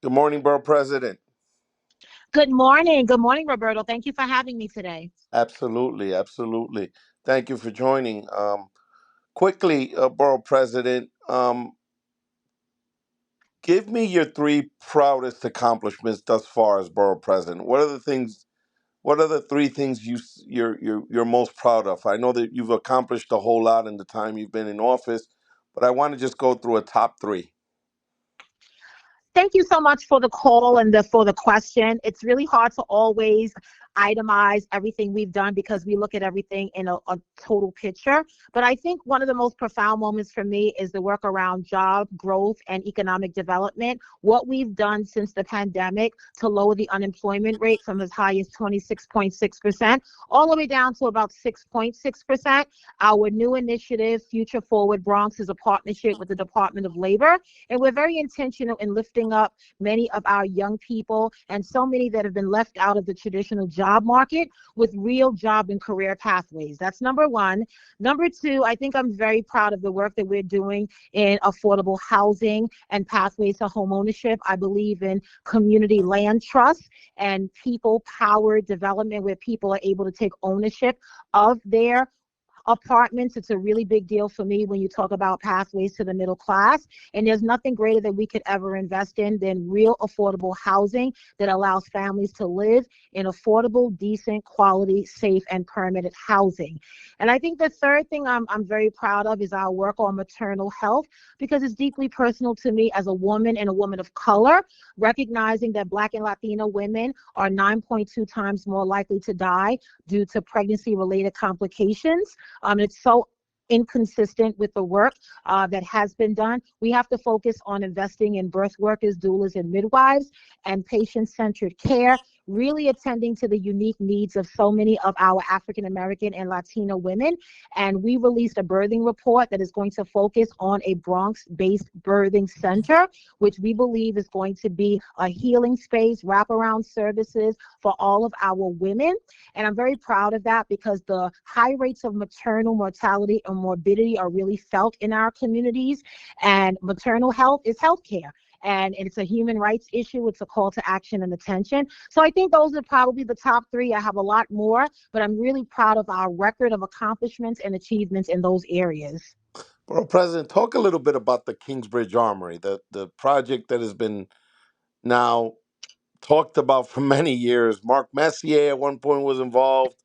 Good morning, Borough President. Good morning. Good morning, Roberto. Thank you for having me today. Absolutely, absolutely. Thank you for joining. Quickly, Borough President, give me your three proudest accomplishments thus far as Borough President. What are the things? What are the three things you're most proud of? I know that you've accomplished a whole lot in the time you've been in office, but I want to just go through a top three. Thank you so much for the call and for the question. It's really hard to always itemize everything we've done because we look at everything in a total picture. But I think one of the most profound moments for me is the work around job growth and economic development. What we've done since the pandemic to lower the unemployment rate from as high as 26.6% all the way down to about 6.6%. Our new initiative, Future Forward Bronx, is a partnership with the Department of Labor, and we're very intentional in lifting up many of our young people and so many that have been left out of the traditional job market with real job and career pathways. That's number one. Number two, I think I'm very proud of the work that we're doing in affordable housing and pathways to home ownership. I believe in community land trust and people powered development where people are able to take ownership of their apartments. It's a really big deal for me when you talk about pathways to the middle class. And there's nothing greater that we could ever invest in than real affordable housing that allows families to live in affordable, decent, quality, safe, and permanent housing. And I think the third thing I'm very proud of is our work on maternal health because it's deeply personal to me as a woman and a woman of color, recognizing that Black and Latino women are 9.2 times more likely to die due to pregnancy-related complications. It's so inconsistent with the work that has been done. We have to focus on investing in birth workers, doulas, and midwives, and patient-centered care, really attending to the unique needs of so many of our African American and Latino women. And we released a birthing report that is going to focus on a Bronx-based birthing center, which we believe is going to be a healing space, wraparound services for all of our women. And I'm very proud of that because the high rates of maternal mortality and morbidity are really felt in our communities. And maternal health is healthcare. And it's a human rights issue. It's a call to action and attention. So I think those are probably the top three. I have a lot more, but I'm really proud of our record of accomplishments and achievements in those areas. Borough President, talk a little bit about the Kingsbridge Armory, the project that has been now talked about for many years. Mark Messier at one point was involved.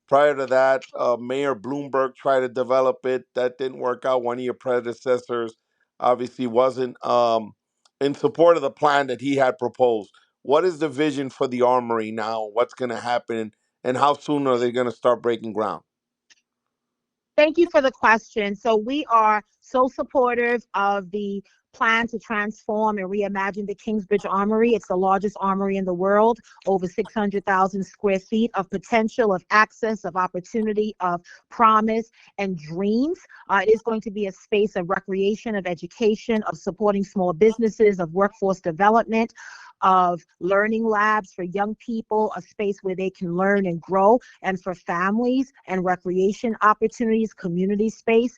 Prior to that, Mayor Bloomberg tried to develop it. That didn't work out. One of your predecessors obviously wasn't in support of the plan that he had proposed. What is the vision for the armory now? What's going to happen? And how soon are they going to start breaking ground? Thank you for the question. So we are so supportive of the plan to transform and reimagine the Kingsbridge Armory. It's the largest armory in the world, over 600,000 square feet of potential, of access, of opportunity, of promise and dreams. It is going to be a space of recreation, of education, of supporting small businesses, of workforce development, of learning labs for young people, a space where they can learn and grow, and for families and recreation opportunities, community space.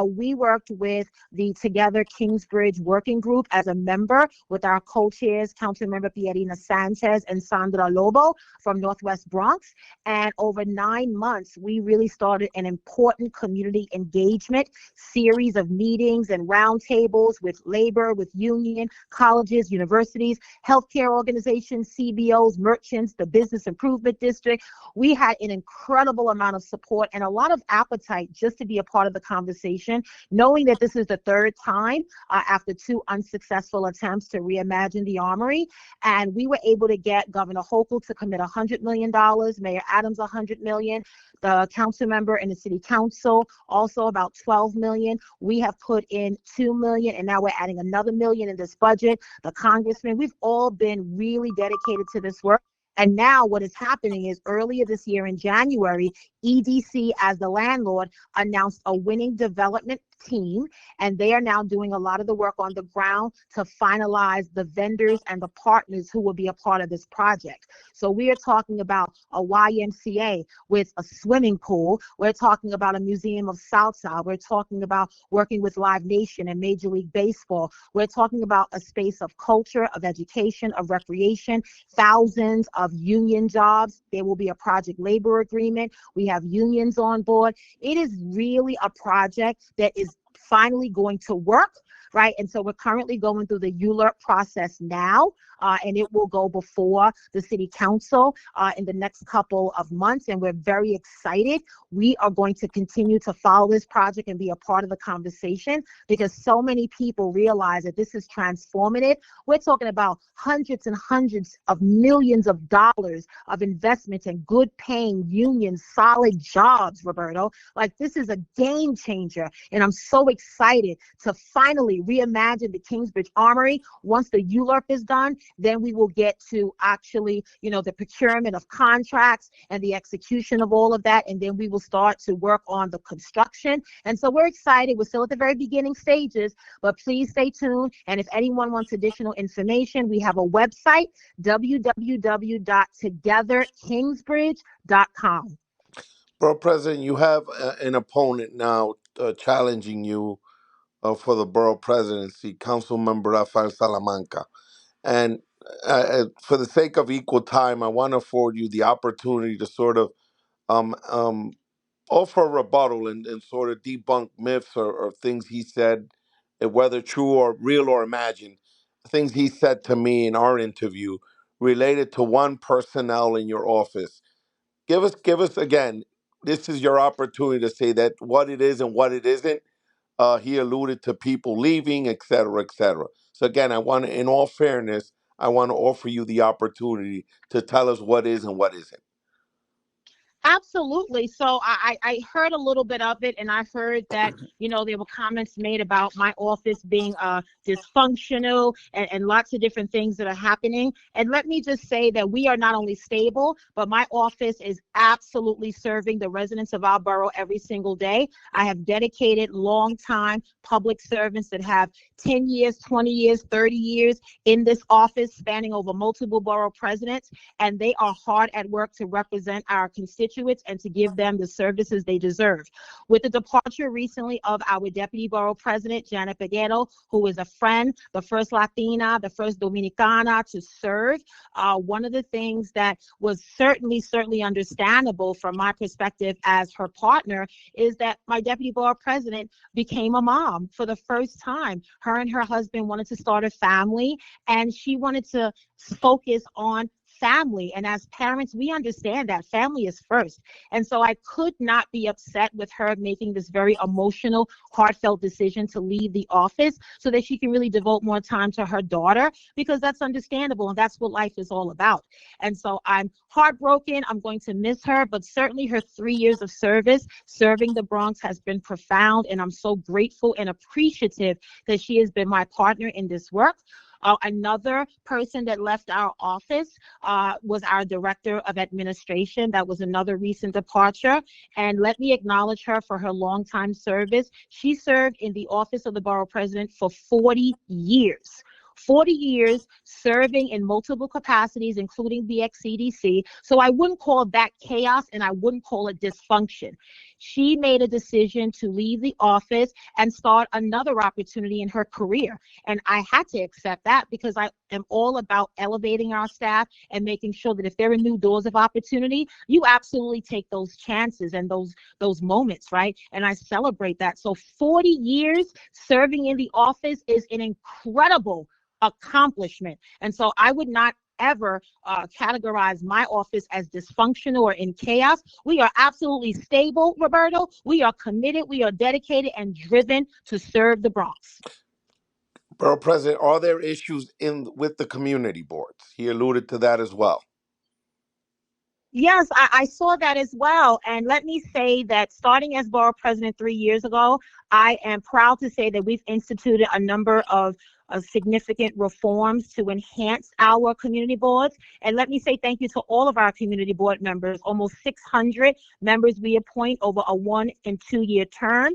We worked with the Together Kingsbridge Working Group as a member with our co-chairs, Council Member Pierina Sanchez and Sandra Lobo from Northwest Bronx. And over 9 months, we really started an important community engagement series of meetings and roundtables with labor, with union, colleges, universities, healthcare organizations, CBOs, merchants, the Business Improvement District. We had an incredible amount of support and a lot of appetite just to be a part of the conversation, knowing that this is the third time after 2 unsuccessful attempts to reimagine the Armory. And we were able to get Governor Hochul to commit $100 million, Mayor Adams $100 million, the council member and the city council also about $12 million. We have put in $2 million, and now we're adding another $1 million in this budget. The congressman, we've all been really dedicated to this work. And now what is happening is earlier this year in January, EDC, as the landlord, announced a winning development team, and they are now doing a lot of the work on the ground to finalize the vendors and the partners who will be a part of this project. So we are talking about a YMCA with a swimming pool. We're talking about a museum of salsa. We're talking about working with Live Nation and Major League Baseball. We're talking about a space of culture, of education, of recreation, thousands of union jobs. There will be a project labor agreement. We have unions on board. It is really a project that is finally going to work, right? And so we're currently going through the ULURP process now, and it will go before the city council in the next couple of months, and we're very excited. We are going to continue to follow this project and be a part of the conversation because so many people realize that this is transformative. We're talking about hundreds and hundreds of millions of dollars of investments and good paying unions, solid jobs, Roberto. Like, this is a game changer, and I'm so excited to finally reimagine the Kingsbridge Armory. Once the ULURP is done, then we will get to actually, the procurement of contracts and the execution of all of that, and then we will start to work on the construction. And so we're excited. We're still at the very beginning stages, but please stay tuned. And if anyone wants additional information, we have a website, www.togetherkingsbridge.com. Borough President, you have an opponent now challenging you for the borough presidency, Council Member Rafael Salamanca. And for the sake of equal time, I want to afford you the opportunity to sort of um, um, offer a rebuttal and sort of debunk myths or things he said, whether true or real or imagined, things he said to me in our interview related to one personnel in your office. Give us again. This is your opportunity to say that what it is and what it isn't. He alluded to people leaving, et cetera, et cetera. So again, in all fairness, I want to offer you the opportunity to tell us what is and what isn't. Absolutely. So I heard a little bit of it, and I heard that, there were comments made about my office being dysfunctional and lots of different things that are happening. And let me just say that we are not only stable, but my office is absolutely serving the residents of our borough every single day. I have dedicated, long-time public servants that have 10 years, 20 years, 30 years in this office, spanning over multiple borough presidents, and they are hard at work to represent our constituents and to give them the services they deserve. With the departure recently of our Deputy Borough President, Janet Peguero, who is a friend, the first Latina, the first Dominicana to serve, one of the things that was certainly understandable from my perspective as her partner is that my Deputy Borough President became a mom for the first time. Her and her husband wanted to start a family, and she wanted to focus on family. And as parents, we understand that family is first. And so I could not be upset with her making this very emotional, heartfelt decision to leave the office so that she can really devote more time to her daughter, because that's understandable and that's what life is all about. And so I'm heartbroken. I'm going to miss her, but certainly her 3 years of service serving the Bronx has been profound. And I'm so grateful and appreciative that she has been my partner in this work. Another person that left our office was our Director of Administration. That was another recent departure. And let me acknowledge her for her longtime service. She served in the office of the Borough President for 40 years. 40 years serving in multiple capacities, including BXCDC. So I wouldn't call that chaos, and I wouldn't call it dysfunction. She made a decision to leave the office and start another opportunity in her career. And I had to accept that because I am all about elevating our staff and making sure that if there are new doors of opportunity, you absolutely take those chances and those moments, right? And I celebrate that. So 40 years serving in the office is an incredible accomplishment. And so I would not ever categorize my office as dysfunctional or in chaos. We are absolutely stable, Roberto. We are committed, we are dedicated and driven to serve the Bronx. Borough President, are there issues with the community boards? He alluded to that as well. Yes, I saw that as well. And let me say that starting as borough president 3 years ago, I am proud to say that we've instituted a number of significant reforms to enhance our community boards. And let me say thank you to all of our community board members, almost 600 members we appoint over a 1 and 2 year term.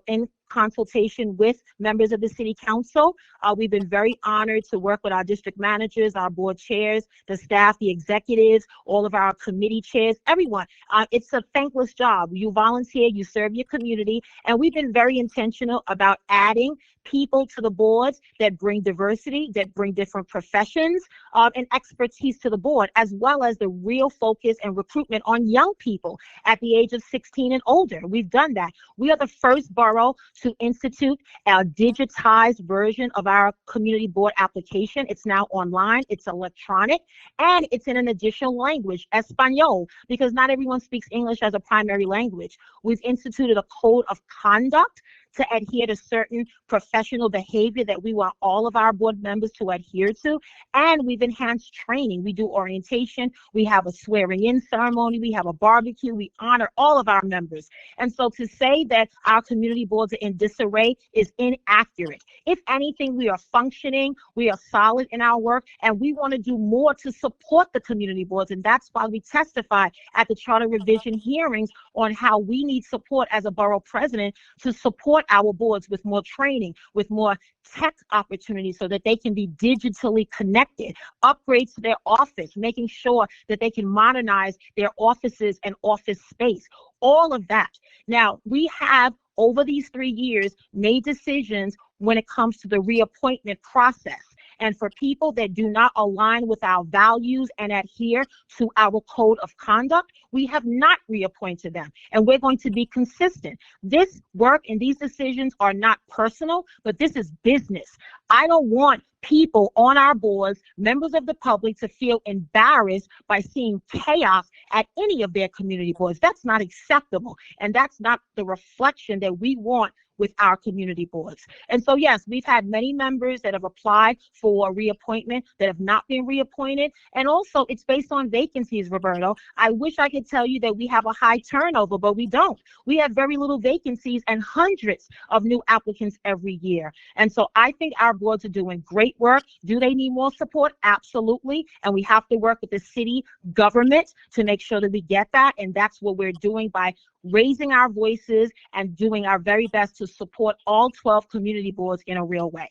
In consultation with members of the city council. We've been very honored to work with our district managers, our board chairs, the staff, the executives, all of our committee chairs, everyone. It's a thankless job. You volunteer, you serve your community, and we've been very intentional about adding people to the boards that bring diversity, that bring different professions and expertise to the board, as well as the real focus and recruitment on young people at the age of 16 and older. We've done that. We are the first borough to institute a digitized version of our community board application. It's now online, it's electronic, and it's in an additional language, Espanol, because not everyone speaks English as a primary language. We've instituted a code of conduct to adhere to certain professional behavior that we want all of our board members to adhere to. And we've enhanced training. We do orientation. We have a swearing in ceremony. We have a barbecue. We honor all of our members. And so to say that our community boards are in disarray is inaccurate. If anything, we are functioning. We are solid in our work. And we want to do more to support the community boards. And that's why we testified at the charter revision hearings on how we need support as a borough president to support our boards with more training, with more tech opportunities so that they can be digitally connected, upgrades to their office, making sure that they can modernize their offices and office space, all of that. Now, we have over these 3 years made decisions when it comes to the reappointment process. And for people that do not align with our values and adhere to our code of conduct, we have not reappointed them. And we're going to be consistent. This work and these decisions are not personal, but this is business. I don't want people on our boards, members of the public, to feel embarrassed by seeing chaos at any of their community boards. That's not acceptable. And that's not the reflection that we want with our community boards. And so, yes, we've had many members that have applied for reappointment that have not been reappointed. And also, it's based on vacancies, Roberto. I wish I could tell you that we have a high turnover, but we don't. We have very little vacancies and hundreds of new applicants every year. And so I think our boards are doing great work. Do they need more support? Absolutely. And we have to work with the city government to make sure that we get that. And that's what we're doing by raising our voices and doing our very best to support all 12 community boards in a real way.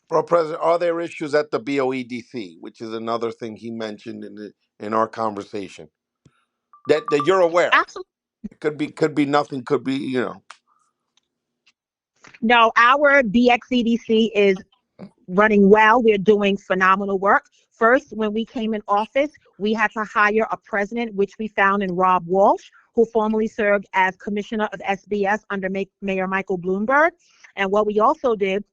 Well, President, are there issues at the BOEDC, which is another thing he mentioned in our conversation that you're aware? Absolutely. It could be nothing. Could be No, our BXEDC is running well. We're doing phenomenal work. First, when we came in office, we had to hire a president, which we found in Rob Walsh, who formerly served as commissioner of SBS under Mayor Michael Bloomberg. And what we also did,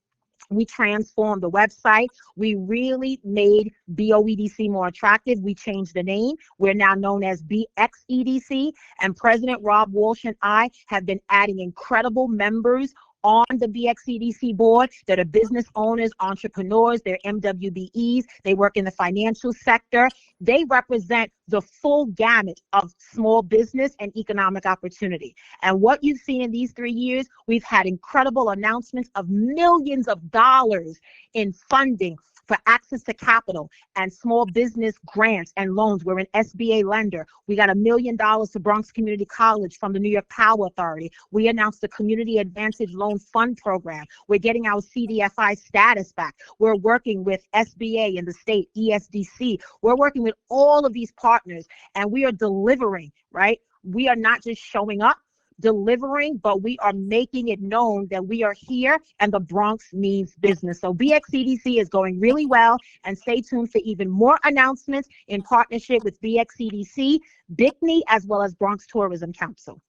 we transformed the website. We really made BOEDC more attractive. We changed the name. We're now known as BXEDC. And President Rob Walsh and I have been adding incredible members on the BXEDC board that are business owners, entrepreneurs, they're MWBEs, they work in the financial sector. They represent the full gamut of small business and economic opportunity. And what you've seen in these 3 years, we've had incredible announcements of millions of dollars in funding for access to capital and small business grants and loans. We're an SBA lender. We got $1 million to Bronx Community College from the New York Power Authority. We announced the Community Advantage Loan Fund Program. We're getting our CDFI status back. We're working with SBA in the state, ESDC. We're working with all of these partners, and we are delivering, right? We are not just showing up, delivering, but we are making it known that we are here and the Bronx means business. So BXCDC is going really well, and stay tuned for even more announcements in partnership with BXCDC, BICNY, as well as Bronx Tourism Council.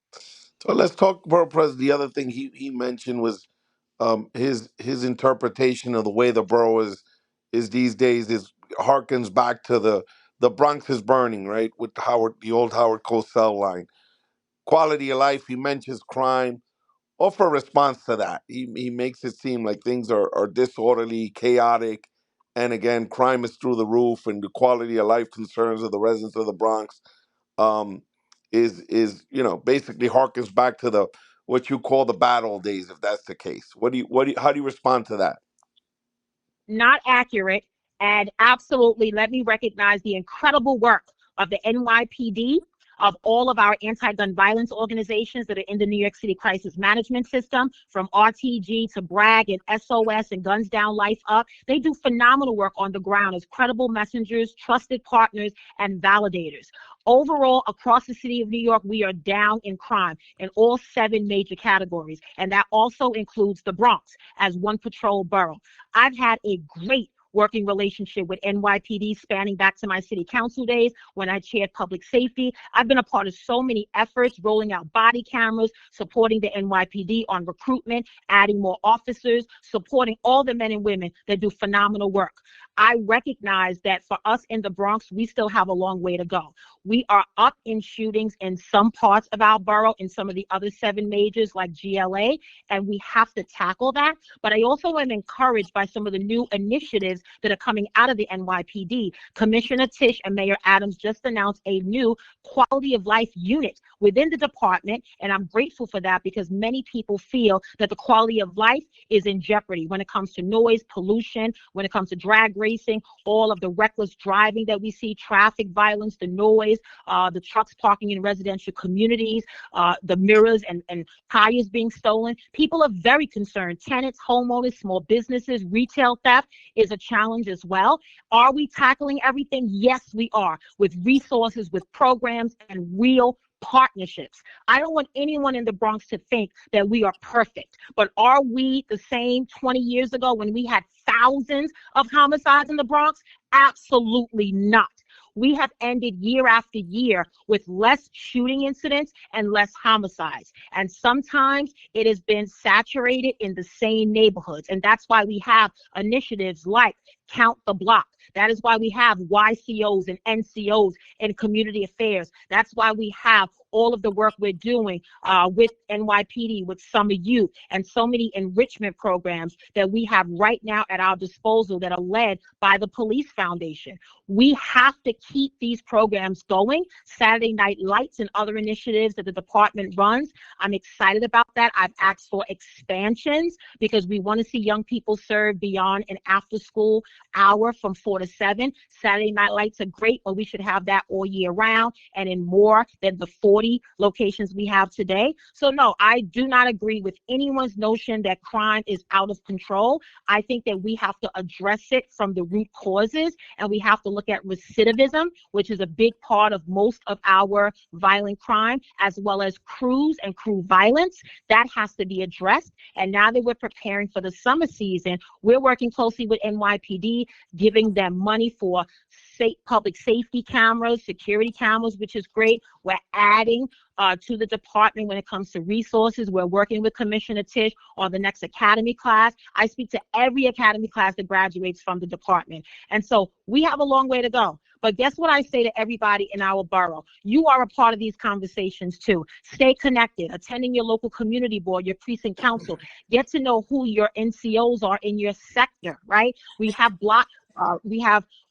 So let's talk, Borough President. The other thing he mentioned was his interpretation of the way the borough is these days is harkens back to the Bronx is burning, right, with the old Howard Cosell line. Quality of life. He mentions crime. Offer a response to that. He makes it seem like things are disorderly, chaotic, and again, crime is through the roof, and the quality of life concerns of the residents of the Bronx um, is basically harkens back to the what you call the bad old days, if that's the case. How do you respond to that? Not accurate, and absolutely let me recognize the incredible work of the NYPD, of all of our anti-gun violence organizations that are in the New York City crisis management system, from RTG to BRAG and SOS and Guns Down Life Up. They do phenomenal work on the ground as credible messengers, trusted partners, and validators. Overall, across the city of New York, we are down in crime in all 7 major categories, and that also includes the Bronx as one patrol borough. I've had a great working relationship with NYPD spanning back to my city council days when I chaired public safety. I've been a part of so many efforts, rolling out body cameras, supporting the NYPD on recruitment, adding more officers, supporting all the men and women that do phenomenal work. I recognize that for us in the Bronx, we still have a long way to go. We are up in shootings in some parts of our borough, in some of the other 7 majors like GLA, and we have to tackle that. But I also am encouraged by some of the new initiatives that are coming out of the NYPD. Commissioner Tisch and Mayor Adams just announced a new quality of life unit within the department, and I'm grateful for that because many people feel that the quality of life is in jeopardy when it comes to noise, pollution, when it comes to drag racing, all of the reckless driving that we see, traffic violence, the noise, the trucks parking in residential communities, the mirrors and tires being stolen. People are very concerned. Tenants, homeowners, small businesses, retail theft is a challenge as well. Are we tackling everything? Yes, we are, with resources, with programs, and real partnerships. I don't want anyone in the Bronx to think that we are perfect, but are we the same 20 years ago when we had thousands of homicides in the Bronx? Absolutely not. We have ended year after year with less shooting incidents and less homicides. And sometimes it has been saturated in the same neighborhoods. And that's why we have initiatives like Count the Block. That is why we have YCOs and NCOs in community affairs. That's why we have all of the work we're doing with NYPD, with Summer Youth, and so many enrichment programs that we have right now at our disposal that are led by the Police Foundation. We have to keep these programs going. Saturday Night Lights and other initiatives that the department runs, I'm excited about that. I've asked for expansions because we want to see young people serve beyond an after-school hour from 4 to 7. Saturday Night Lights are great, but we should have that all year round and in more than the 40 locations we have today. So no, I do not agree with anyone's notion that crime is out of control. I think that we have to address it from the root causes, and we have to look at recidivism, which is a big part of most of our violent crime, as well as crews and crew violence. That has to be addressed. And now that we're preparing for the summer season, we're working closely with NYPD, giving them money for public safety cameras, security cameras, which is great. We're adding to the department when it comes to resources. We're working with Commissioner Tisch on the next academy class. I speak to every academy class that graduates from the department. And so we have a long way to go. But guess what I say to everybody in our borough? You are a part of these conversations too. Stay connected, attending your local community board, your precinct council. Get to know who your NCOs are in your sector, right? We have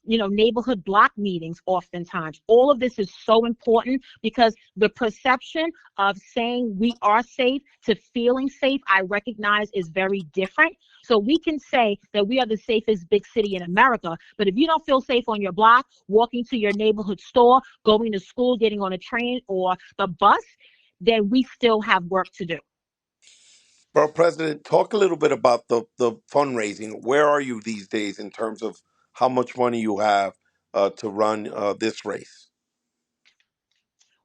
neighborhood block meetings oftentimes. All of this is so important because the perception of saying we are safe to feeling safe, I recognize, is very different. So we can say that we are the safest big city in America, but if you don't feel safe on your block, walking to your neighborhood store, going to school, getting on a train or the bus, then we still have work to do. Borough President, talk a little bit about the fundraising. Where are you these days in terms of how much money you have to run this race?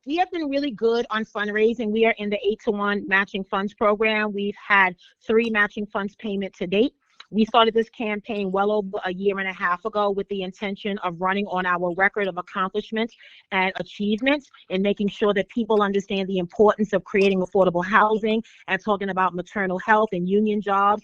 We have been really good on fundraising. We are in the 8-to-1 matching funds program. We've had 3 matching funds payment to date. We started this campaign well over a year and a half ago with the intention of running on our record of accomplishments and achievements and making sure that people understand the importance of creating affordable housing and talking about maternal health and union jobs.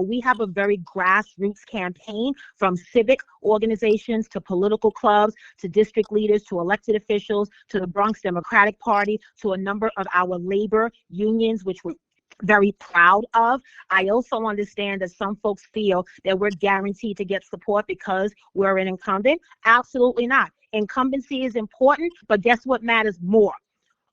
We have a very grassroots campaign, from civic organizations to political clubs to district leaders to elected officials to the Bronx Democratic Party to a number of our labor unions, which we're very proud of. I also understand that some folks feel that we're guaranteed to get support because we're an incumbent. Absolutely not. Incumbency is important, but guess what matters more?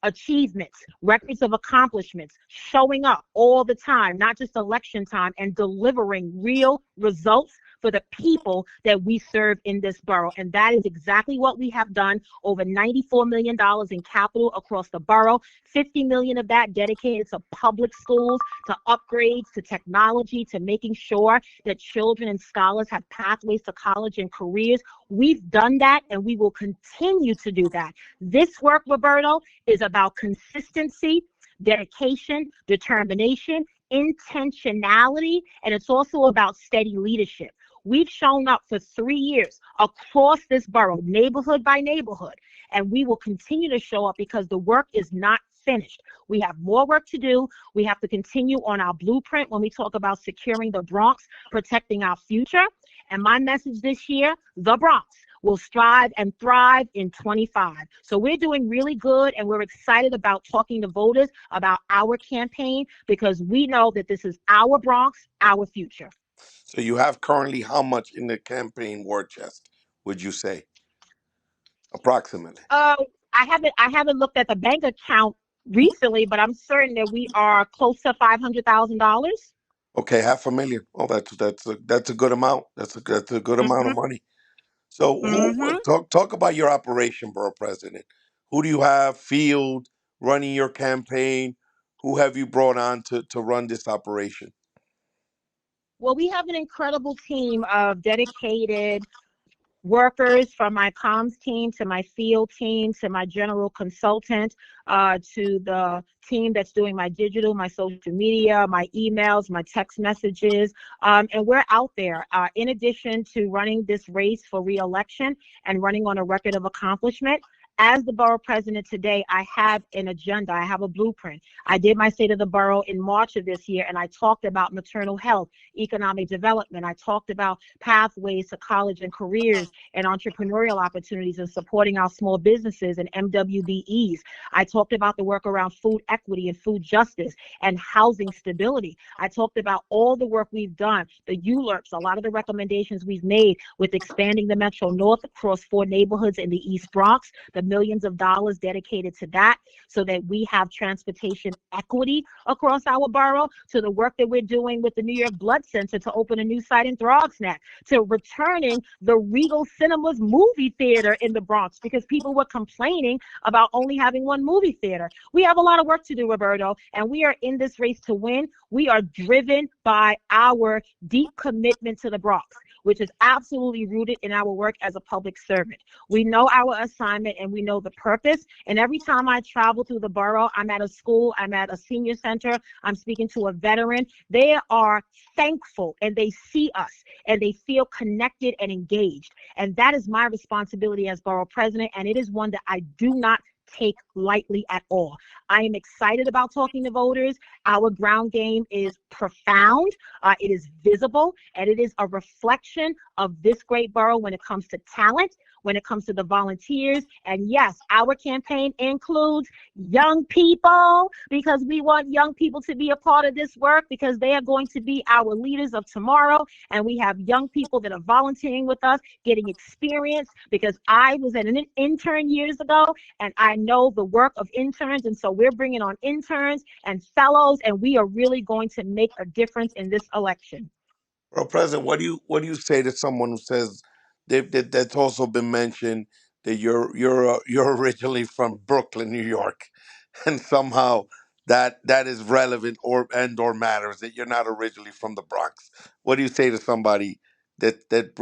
Achievements, records of accomplishments, showing up all the time, not just election time, and delivering real results for the people that we serve in this borough. And that is exactly what we have done. Over $94 million in capital across the borough, 50 million of that dedicated to public schools, to upgrades, to technology, to making sure that children and scholars have pathways to college and careers. We've done that, and we will continue to do that. This work, Roberto, is about consistency, dedication, determination, intentionality, and it's also about steady leadership. We've shown up for 3 years across this borough, neighborhood by neighborhood, and we will continue to show up because the work is not finished. We have more work to do. We have to continue on our blueprint when we talk about securing the Bronx, protecting our future. And my message this year, the Bronx will strive and thrive in 25. So we're doing really good, and we're excited about talking to voters about our campaign because we know that this is our Bronx, our future. So you have currently how much in the campaign war chest, would you say, approximately? Uh, I haven't looked at the bank account recently, but I'm certain that we are close to $500,000. Okay, half a million. Oh, that's a good amount. That's a good amount Mm-hmm. of money. So who Mm-hmm. talk about your operation, Borough President? Who do you have field running your campaign? Who have you brought on to run this operation? Well, we have an incredible team of dedicated workers, from my comms team to my field team to my general consultant, to the team that's doing my digital, my social media, my emails, my text messages. And we're out there. In addition to running this race for reelection and running on a record of accomplishment, as the borough president today, I have an agenda. I have a blueprint. I did my state of the borough in March of this year, and I talked about maternal health, economic development. I talked about pathways to college and careers and entrepreneurial opportunities and supporting our small businesses and MWBEs. I talked about the work around food equity and food justice and housing stability. I talked about all the work we've done, the ULURPs, a lot of the recommendations we've made with expanding the Metro North across 4 neighborhoods in the East Bronx, the millions of dollars dedicated to that so that we have transportation equity across our borough, to the work that we're doing with the New York Blood Center to open a new site in Throgsneck, to returning the Regal Cinemas movie theater in the Bronx because people were complaining about only having one movie theater. We have a lot of work to do, Roberto, and we are in this race to win. We are driven by our deep commitment to the Bronx, which is absolutely rooted in our work as a public servant. We know our assignment and we know the purpose. And every time I travel through the borough, I'm at a school, I'm at a senior center, I'm speaking to a veteran. They are thankful and they see us and they feel connected and engaged. And that is my responsibility as borough president. And it is one that I do not take lightly at all. I am excited about talking to voters. Our ground game is profound, it is visible, and it is a reflection of this great borough when it comes to talent, when it comes to the volunteers. And yes, our campaign includes young people because we want young people to be a part of this work because they are going to be our leaders of tomorrow. And we have young people that are volunteering with us, getting experience because I was an intern years ago and I know the work of interns. And so we're bringing on interns and fellows, and we are really going to make a difference in this election. Borough President, what do you say to someone who says that's also been mentioned that you're originally from Brooklyn, New York, and somehow that is relevant or matters that you're not originally from the Bronx? What do you say to somebody that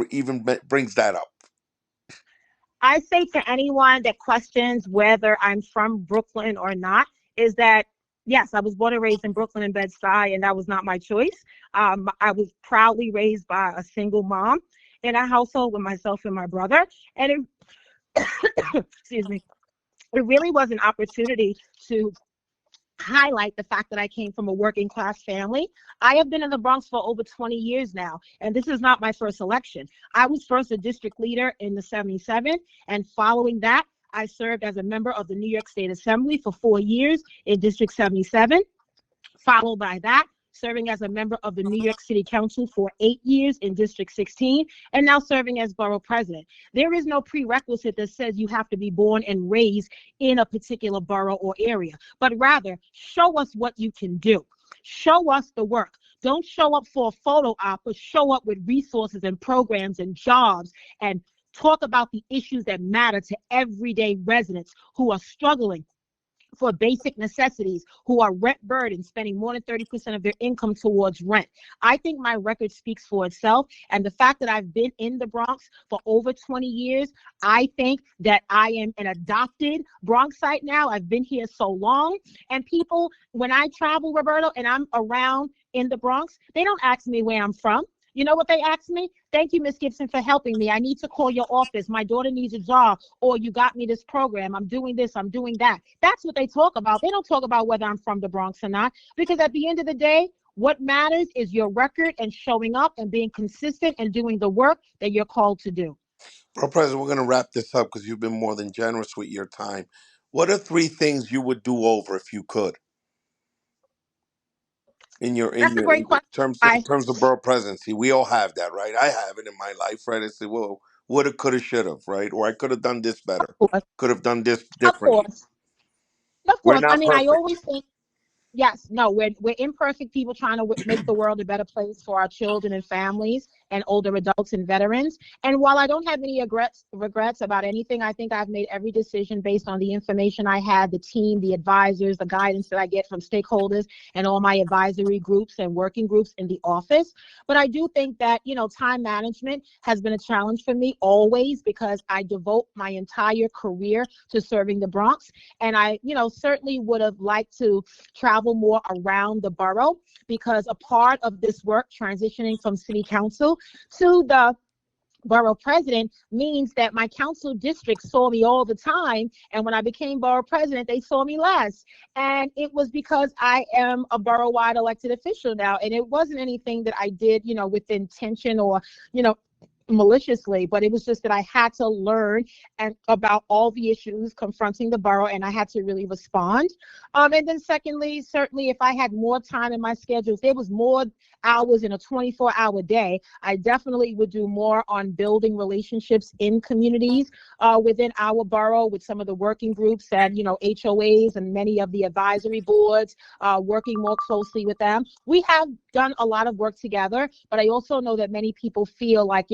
even brings that up? I say to anyone that questions whether I'm from Brooklyn or not, is that yes, I was born and raised in Brooklyn and Bed-Stuy, and that was not my choice. I was proudly raised by a single mom in a household with myself and my brother, and excuse me, it really was an opportunity to highlight the fact that I came from a working class family. I have been in the Bronx for over 20 years now, and this is not my first election. I was first a district leader in the 77, and following that, I served as a member of the New York State Assembly for 4 years in District 77. Followed by that, serving as a member of the New York City Council for 8 years in District 16, and now serving as borough president. There is no prerequisite that says you have to be born and raised in a particular borough or area, but rather show us what you can do. Show us the work. Don't show up for a photo op, but show up with resources and programs and jobs, and talk about the issues that matter to everyday residents who are struggling for basic necessities, who are rent burdened, spending more than 30% of their income towards rent. I think my record speaks for itself. And the fact that I've been in the Bronx for over 20 years, I think that I am an adopted Bronxite now. I've been here so long. And people, when I travel, Roberto, and I'm around in the Bronx, they don't ask me where I'm from. You know what they ask me? Thank you, Miss Gibson, for helping me. I need to call your office. My daughter needs a job, or you got me this program. I'm doing this, I'm doing that. That's what they talk about. They don't talk about whether I'm from the Bronx or not, because at the end of the day, what matters is your record and showing up and being consistent and doing the work that you're called to do. Borough President, we're going to wrap this up because you've been more than generous with your time. What are 3 things you would do over if you could in your That's a great question. in terms of borough presidency? We all have that, right? I have it in my life, right? I say, well, woulda, coulda, shoulda, right? Or I could have done this better, Of course, could have done this of differently. course, of We're course. I not mean, I perfect. always think, yes, no, we're imperfect people trying to make the world a better place for our children and families and older adults and veterans. And while I don't have any regrets about anything, I think I've made every decision based on the information I had, the team, the advisors, the guidance that I get from stakeholders and all my advisory groups and working groups in the office. But I do think that, time management has been a challenge for me always, because I devote my entire career to serving the Bronx. And I, certainly would have liked to travel more around the borough, because a part of this work, transitioning from city council to the borough president, means that my council district saw me all the time, and when I became borough president, they saw me less. And it was because I am a borough-wide elected official now, and it wasn't anything that I did, with intention or, you know, maliciously, but it was just that I had to learn and about all the issues confronting the borough, and I had to really respond. And then secondly, certainly if I had more time in my schedule, if there was more hours in a 24-hour day, I definitely would do more on building relationships in communities within our borough, with some of the working groups and, HOAs and many of the advisory boards, working more closely with them. We have done a lot of work together, but I also know that many people feel like,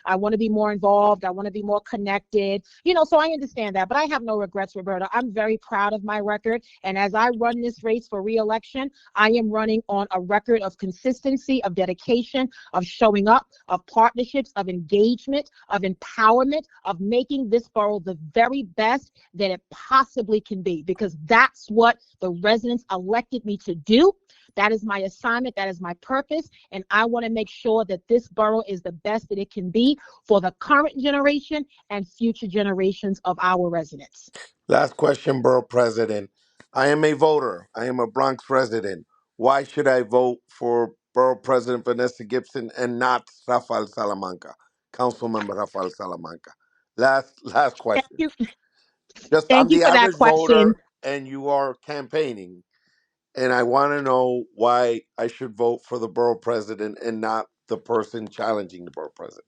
I want to be more involved. I want to be more connected, so I understand that, but I have no regrets, Roberta. I'm very proud of my record. And as I run this race for re-election, I am running on a record of consistency, of dedication, of showing up, of partnerships, of engagement, of empowerment, of making this borough the very best that it possibly can be, because that's what the residents elected me to do. That is my assignment. That is my purpose. And I want to make sure that this borough is the best that it can be for the current generation and future generations of our residents. Last question, Borough President. I am a voter. I am a Bronx resident. Why should I vote for Borough President Vanessa Gibson and not Rafael Salamanca, Council Member Rafael Salamanca? Last Thank question. you. Just I'm Thank you the for that average question. voter, and you are campaigning, and I want to know why I should vote for the Borough President and not the person challenging the Borough President.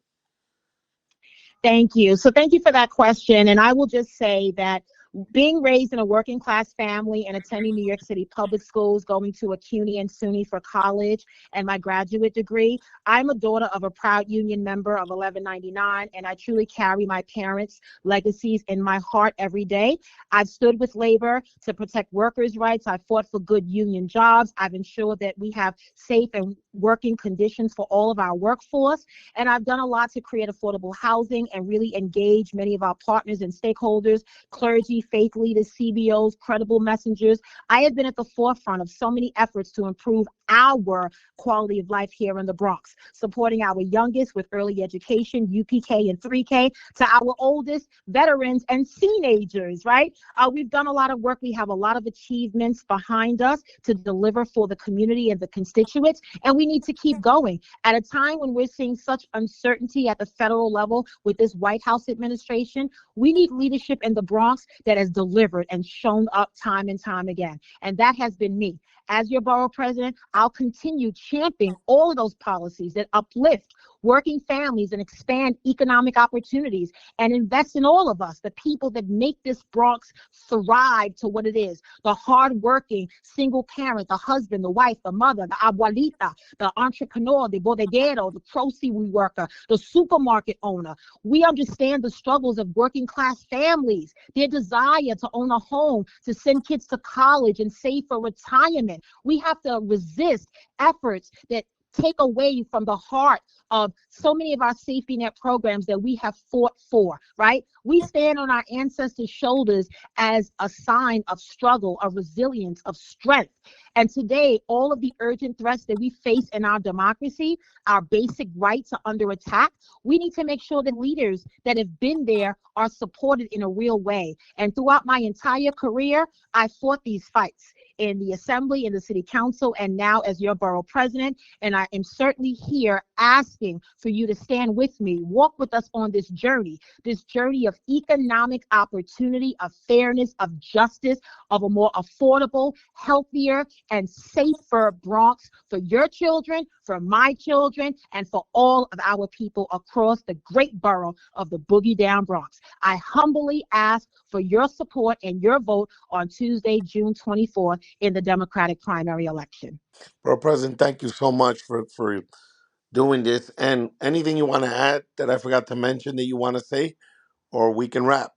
Thank you. So thank you for that question. And I will just say that being raised in a working class family and attending New York City public schools, going to a CUNY and SUNY for college and my graduate degree, I'm a daughter of a proud union member of 1199, and I truly carry my parents' legacies in my heart every day. I've stood with labor to protect workers' rights. I've fought for good union jobs. I've ensured that we have safe and working conditions for all of our workforce. And I've done a lot to create affordable housing and really engage many of our partners and stakeholders, clergy, faith leaders, CBOs, credible messengers. I have been at the forefront of so many efforts to improve our quality of life here in the Bronx, supporting our youngest with early education, UPK and 3K, to our oldest veterans and teenagers, right? We've done a lot of work. We have a lot of achievements behind us to deliver for the community and the constituents, and we need to keep going. At a time when we're seeing such uncertainty at the federal level with this White House administration, we need leadership in the Bronx that has delivered and shown up time and time again. And that has been me. As your borough president, I'll continue championing all of those policies that uplift working families and expand economic opportunities and invest in all of us, the people that make this Bronx thrive to what it is, the hardworking single parent, the husband, the wife, the mother, the abuelita, the entrepreneur, the bodeguero, the grocery worker, the supermarket owner. We understand the struggles of working class families, their desire to own a home, to send kids to college and save for retirement. We have to resist efforts that take away from the heart of so many of our safety net programs that we have fought for, right? We stand on our ancestors' shoulders as a sign of struggle, of resilience, of strength. And today, all of the urgent threats that we face in our democracy, our basic rights are under attack. We need to make sure that leaders that have been there are supported in a real way. And throughout my entire career, I fought these fights in the assembly, in the city council, and now as your borough president. And I am certainly here asking for you to stand with me, walk with us on this journey of economic opportunity, of fairness, of justice, of a more affordable, healthier, and safer Bronx for your children, for my children, and for all of our people across the great borough of the Boogie Down Bronx. I humbly ask for your support and your vote on Tuesday, June 24th in the Democratic primary election. Borough President, thank you so much for doing this. And anything you want to add that I forgot to mention that you want to say, or we can wrap.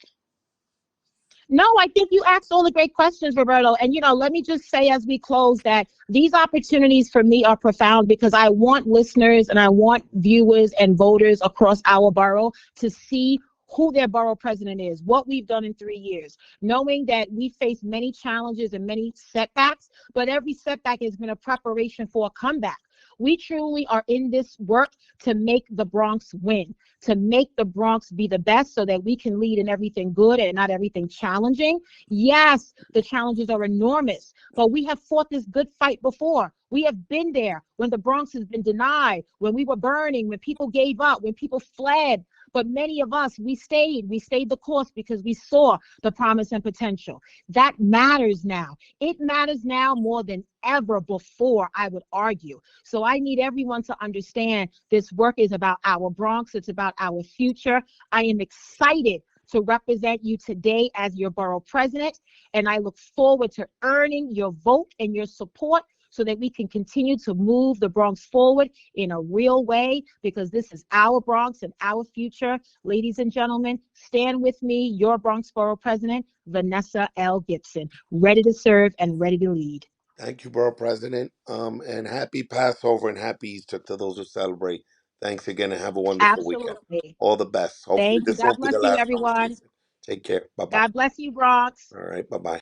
No, I think you asked all the great questions, Roberto. And, let me just say as we close that these opportunities for me are profound because I want listeners and I want viewers and voters across our borough to see who their borough president is, what we've done in 3 years, knowing that we face many challenges and many setbacks, but every setback has been a preparation for a comeback. We truly are in this work to make the Bronx win, to make the Bronx be the best so that we can lead in everything good and not everything challenging. Yes, the challenges are enormous, but we have fought this good fight before. We have been there when the Bronx has been denied, when we were burning, when people gave up, when people fled. But many of us, we stayed the course because we saw the promise and potential. That matters now. It matters now more than ever before, I would argue. So I need everyone to understand this work is about our Bronx. It's about our future. I am excited to represent you today as your borough president, and I look forward to earning your vote and your support so that we can continue to move the Bronx forward in a real way, because this is our Bronx and our future. Ladies and gentlemen, stand with me, your Bronx Borough President, Vanessa L. Gibson, ready to serve and ready to lead. Thank you, Borough President. And happy Passover and happy Easter to those who celebrate. Thanks again and have a wonderful weekend. Absolutely. All the best. Hopefully Thank you. this God won't be bless the you, last everyone. conversation. Take care. Bye-bye. God bless you, Bronx. All right. Bye-bye.